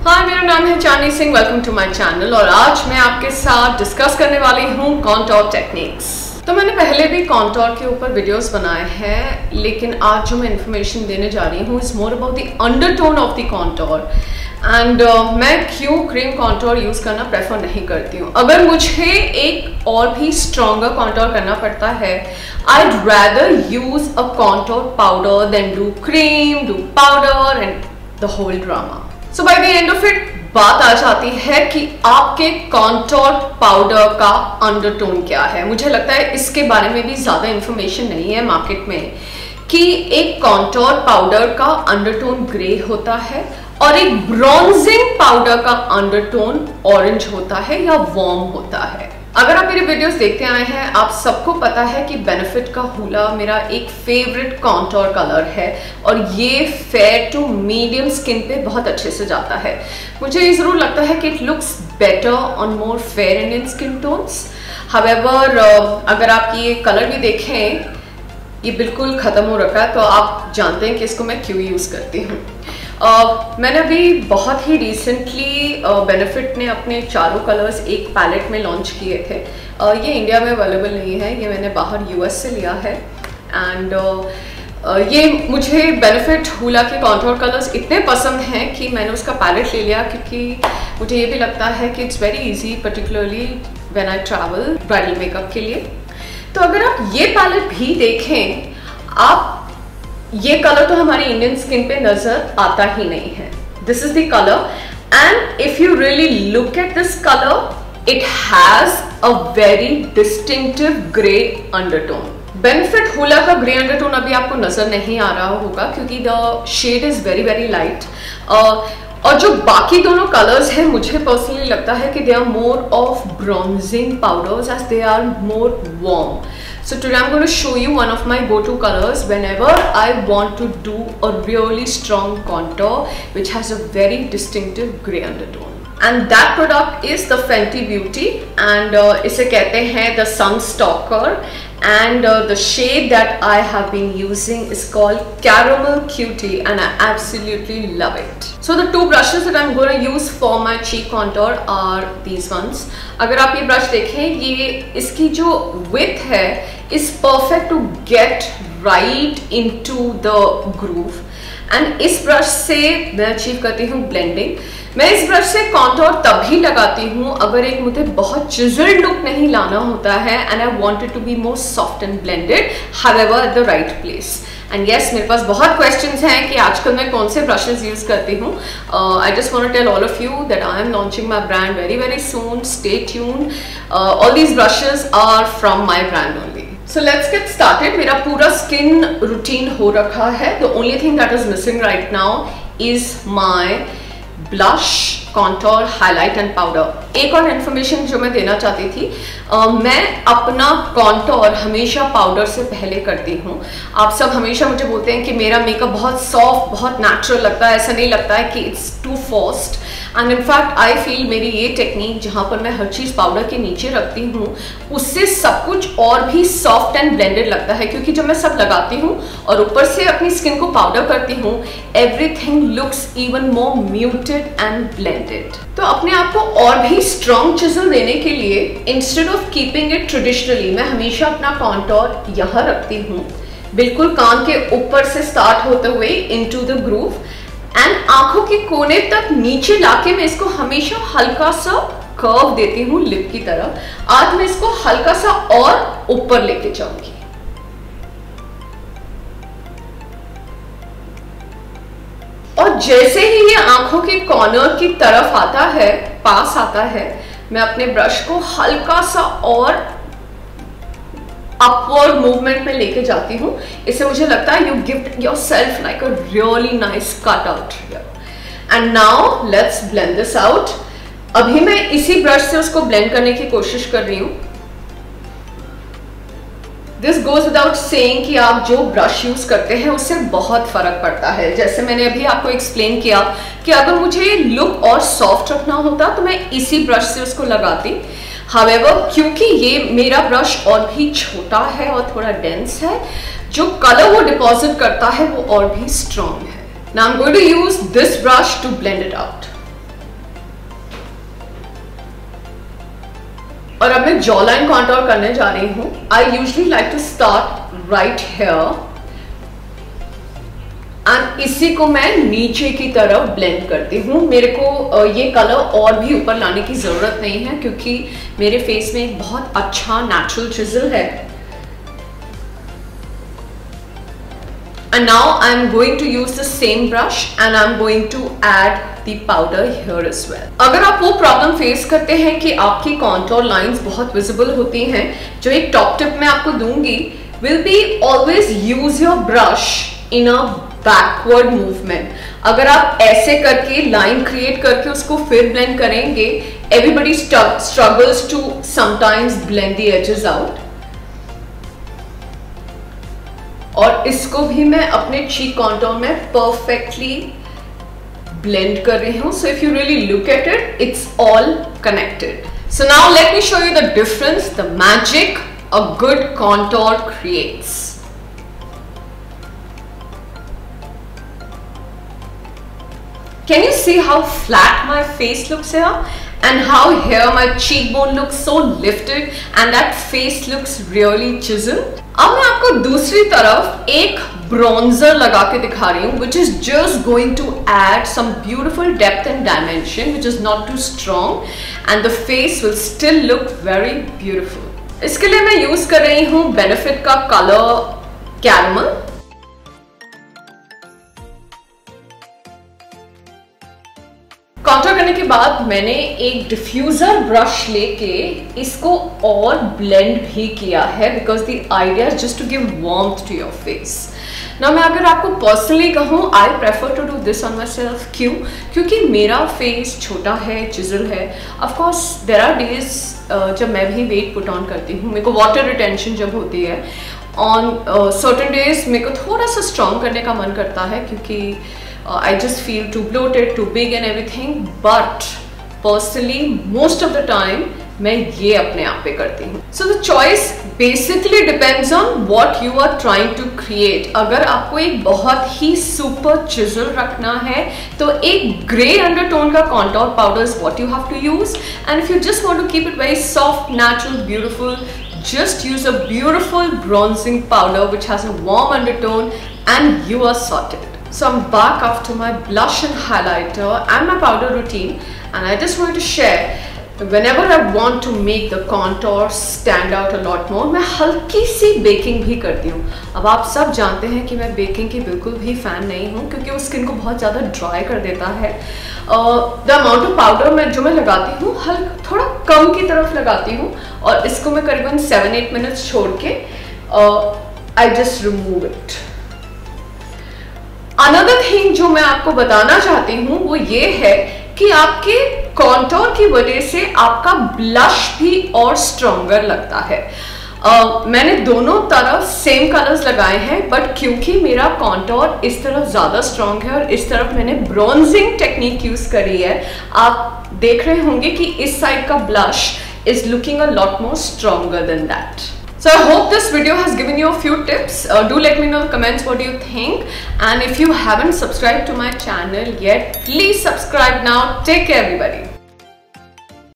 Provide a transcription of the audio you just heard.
हाय, मेरा नाम है Chandni Singh. Welcome to my channel. और आज मैं आपके साथ डिस्कस करने वाली हूँ कॉन्टोर टेक्निक्स। तो मैंने पहले भी कॉन्टोर के ऊपर वीडियोस बनाए हैं, लेकिन आज जो मैं इन्फॉर्मेशन देने जा रही हूँ is more about the undertone of the contour. And मैं क्यों क्रीम कॉन्टोर यूज़ करना प्रेफर नहीं करती हूँ। अगर मुझे एक और भी स्ट्रॉन्गर कॉन्टोर करना पड़ता है, I'd rather use a contour powder than do cream, do powder and the whole drama. So by the end of it, बात आ जाती है कि आपके कॉन्टोर पाउडर का अंडरटोन क्या है। मुझे लगता है इसके बारे में भी ज़्यादा इंफॉर्मेशन नहीं है मार्केट में कि एक कॉन्टोर पाउडर का अंडरटोन ग्रे होता है और एक ब्रॉन्जिंग पाउडर का अंडरटोन ऑरेंज होता है या वार्म होता है। अगर आप मेरे वीडियोस देखते आए हैं, आप सबको पता है कि बेनिफिट का हुला मेरा एक फेवरेट कॉन्टोर कलर है और ये फेयर टू मीडियम स्किन पे बहुत अच्छे से जाता है। मुझे ये ज़रूर लगता है कि it looks better on more fair Indian skin tones. However अगर आप ये कलर भी देखें, ये बिल्कुल ख़त्म हो रखा है, तो आप जानते हैं कि इसको मैं क्यों यूज़ करती हूँ। मैंने अभी बहुत ही रिसेंटली बेनिफिट ने अपने चारों कलर्स एक पैलेट में लॉन्च किए थे। ये इंडिया में अवेलेबल नहीं है, ये मैंने बाहर यूएस से लिया है। एंड ये मुझे बेनिफिट हुला के कॉन्टोर कलर्स इतने पसंद हैं कि मैंने उसका पैलेट ले लिया, क्योंकि मुझे ये भी लगता है कि it's very easy, particularly when I travel bridal makeup के लिए। तो अगर आप ये पैलेट भी देखें, आप ये कलर तो हमारी इंडियन स्किन पे नजर आता ही नहीं है। This is the colour and if you really look at this colour, it has a very distinctive grey undertone. Benefit Hoola का ग्रे अंडरटोन अभी आपको नजर नहीं आ रहा होगा क्योंकि the shade is very very light. और जो बाकी दोनों कलर्स हैं, मुझे पर्सनली लगता है कि they are more of bronzing powders as they are more warm. So today I'm going to show you one of my go-to colors whenever I want to do a really strong contour which has a very distinctive grey undertone. And that product is the Fenty Beauty and इसे कहते हैं the Sun Stalker. And the shade that I have been using is called Caramel Cutie and I absolutely love it. So the two brushes that I'm going to use for my cheek contour are these ones. अगर आप ये brush देखें, ये इसकी जो width है is perfect to get right into the groove. And इस brush से मैं अचीव करती हूँ ब्लेंडिंग। मैं इस ब्रश से कॉन्टोर तभी लगाती हूँ अगर एक मुझे बहुत चिजल्ड लुक नहीं लाना होता है and I wanted to be more soft and blended, however at the right place. And yes, मेरे पास बहुत क्वेश्चंस हैं कि आजकल मैं कौन से ब्रशेस यूज करती हूँ। I just want to tell all of you that I am launching my brand very very soon. Stay tuned. All these brushes are from my brand only. So let's get started. मेरा पूरा skin routine हो रखा है. The only thing that is missing right now is my blush, contour, highlight and powder. एक और information जो मैं देना चाहती थी, मैं अपना कॉन्टोर हमेशा पाउडर से पहले करती हूँ. आप सब हमेशा मुझे बोलते हैं कि मेरा मेकअप बहुत सॉफ्ट, बहुत नेचुरल लगता है. ऐसा नहीं लगता है कि it's too forced. And in fact I feel मेरी ये टेक्निक जहाँ पर मैं हर चीज़ पाउडर के नीचे रखती हूँ, उससे सब कुछ और भी सॉफ्ट एंड ब्लेंडेड लगता है. क्योंकि जब मैं सब लगाती हूँ और ऊपर से अपनी स्किन को पाउडर करती हूँ, everything looks even more muted and blended. तो अपने आप को और भी स्ट्रॉन्ग चिजल देने के लिए instead of keeping it traditionally, मैं हमेशा अपना कॉन्टोर यहाँ रखती हूँ, बिल्कुल कान के ऊपर से स्टार्ट होते हुए इनटू द ग्रूव एंड आंखों के कोने तक नीचे लाके मैं इसको हमेशा हल्का सा कर्व देती हूँ लिप की तरह. आज मैं इसको हल्का सा और ऊपर लेके जाऊंगी. और जैसे ही ये आंखों के कॉर्नर की तरफ आता है, पास आता है, मैं अपने ब्रश को हल्का सा और अपवर्ड मूवमेंट में लेके जाती हूँ. इससे मुझे लगता है you give yourself like a really nice cut out here. And now let's blend this out. अभी मैं इसी ब्रश से उसको ब्लेंड करने की कोशिश कर रही हूँ. दिस गोज विदाउट सेइंग कि आप जो ब्रश यूज करते हैं उससे बहुत फर्क पड़ता है. जैसे मैंने अभी आपको एक्सप्लेन किया कि अगर मुझे लुक और सॉफ्ट रखना होता तो मैं इसी ब्रश से उसको लगाती. हावेवर क्योंकि ये मेरा ब्रश और भी छोटा है और थोड़ा डेंस है, जो कलर वो डिपॉजिट करता है वो और भी स्ट्रॉन्ग है. Now I am going to use this brush to blend it out. और अब मैं जॉ लाइन कॉन्टोर करने जा रही हूँ। I usually like to start right here and इसी को मैं नीचे की तरफ ब्लेंड करती हूँ। मेरे को ये कलर और भी ऊपर लाने की जरूरत नहीं है क्योंकि मेरे फेस में एक बहुत अच्छा नेचुरल चिजल है। And now I'm going to use the same brush and I'm going to add the powder here as well. अगर आप वो प्रॉब्लम फेस करते हैं कि आपकी कॉन्टोर लाइंस बहुत विजिबल होती हैं, जो एक टॉप टिप मैं आपको दूंगी will be always use your brush in a backward movement. अगर आप ऐसे करके लाइन क्रिएट करके उसको फिर ब्लेंड करेंगे, everybody struggles to sometimes blend the edges out. और इसको भी मैं अपने चीक कॉन्टोर में परफेक्टली ब्लेंड कर रही हूं। So if you really look at it, it's all connected. So now let me show you the difference, the magic a good contour creates. Can you see how flat my face looks here and how here my cheekbone looks so lifted and that face looks really chiseled? अब मैं आपको दूसरी तरफ एक bronzer लगा के दिखा रही हूँ which is just going to add some beautiful depth and dimension which is not too strong and the face will still look very beautiful. इसके लिए मैं यूज कर रही हूँ बेनिफिट का कलर कैरमल। कॉन्टोर करने के बाद मैंने एक डिफ्यूजर ब्रश लेके इसको और ब्लेंड भी किया है because the idea is just to give warmth to your face. ना मैं अगर आपको पर्सनली कहूँ, I prefer to do this on my self. क्यों? क्योंकि मेरा फेस छोटा है, चिजल है। ऑफकोर्स देर आर डेज जब मैं भी वेट पुट ऑन करती हूँ, मेरे को वाटर रिटेंशन जब होती है ऑन सर्टेन डेज मेरे को थोड़ा सा स्ट्रॉन्ग करने का मन करता है क्योंकि I just feel too bloated, too big and everything. But personally, most of the time, मैं ये अपने आप पे करती हूँ. So the choice basically depends on what you are trying to create. अगर आपको एक बहुत ही super chisel रखना है, तो एक grey undertone का contour powder is what you have to use. And if you just want to keep it very soft, natural, beautiful, just use a beautiful bronzing powder which has a warm undertone, and you are sorted. So I'm back after my blush and highlighter and my powder routine, and I just wanted to share whenever I want to make the contour stand out a lot more, मैं हल्की सी baking भी करती हूँ। अब आप सब जानते हैं कि मैं बेकिंग की बिल्कुल भी फैन नहीं हूँ क्योंकि वो स्किन को बहुत ज़्यादा ड्राई कर देता है। द अमाउंट ऑफ पाउडर जो मैं लगाती हूँ थोड़ा कम की तरफ लगाती हूँ और इसको मैं करीबन 7-8 मिनट्स छोड़ के I just remove it. Another thing जो मैं आपको बताना चाहती हूँ वो ये है कि आपके कॉन्टोर की वजह से आपका ब्लश भी और स्ट्रॉन्गर लगता है। मैंने दोनों तरफ सेम कलर्स लगाए हैं बट क्योंकि मेरा कॉन्टोर इस तरफ ज्यादा स्ट्रॉन्ग है और इस तरफ मैंने ब्रॉन्जिंग टेक्निक यूज करी है, आप देख रहे होंगे कि इस साइड का blush is looking a lot more stronger than that. So I hope this video has given you a few tips. Do let me know in the comments what do you think, and if you haven't subscribed to my channel yet, please subscribe now. Take care everybody.